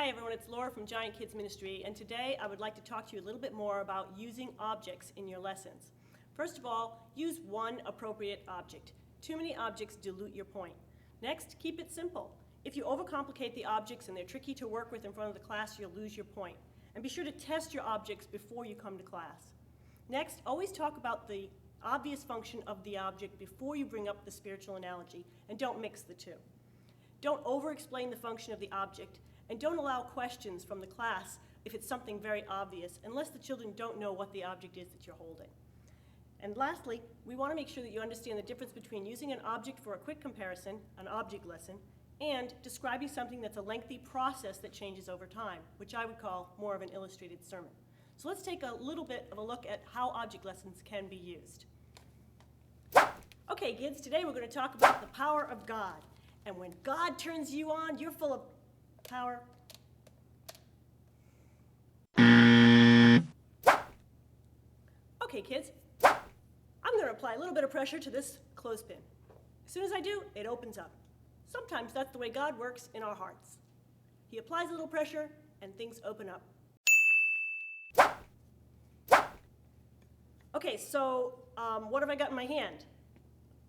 Hi everyone, it's Laura from Giant Kids Ministry, and today I would like to talk to you a little bit more about using objects in your lessons. First of all, use one appropriate object. Too many objects dilute your point. Next, keep it simple. If you overcomplicate the objects and they're tricky to work with in front of the class, you'll lose your point. And be sure to test your objects before you come to class. Next, always talk about the obvious function of the object before you bring up the spiritual analogy, and don't mix the two. Don't over-explain the function of the object, and don't allow questions from the class if it's something very obvious, unless the children don't know what the object is that you're holding. And lastly, we want to make sure that you understand the difference between using an object for a quick comparison, an object lesson, and describing something that's a lengthy process that changes over time, which I would call more of an illustrated sermon. So let's take a little bit of a look at how object lessons can be used. Okay, kids, today we're going to talk about the power of God. And when God turns you on, you're full of power. Okay, kids, I'm going to apply a little bit of pressure to this clothespin. As soon as I do, it opens up. Sometimes that's the way God works in our hearts. He applies a little pressure, and things open up. Okay, so what have I got in my hand?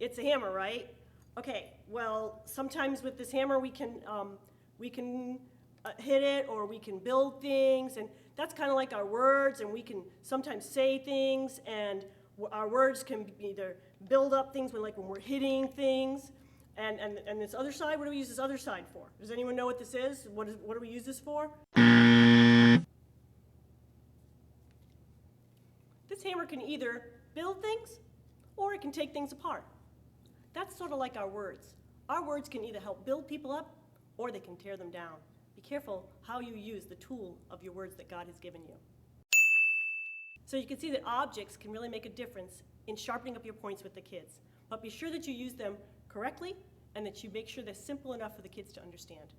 It's a hammer, right? Okay, well, sometimes with this hammer we can hit it, or we can build things, and that's kind of like our words, and we can sometimes say things, and our words can either build up things when we're hitting things, and this other side, what do we use this other side for? Does anyone know what this is? What do we use this for? This hammer can either build things, or it can take things apart. That's sort of like our words. Our words can either help build people up, or they can tear them down. Be careful how you use the tool of your words that God has given you. So you can see that objects can really make a difference in sharpening up your points with the kids. But be sure that you use them correctly, and that you make sure they're simple enough for the kids to understand.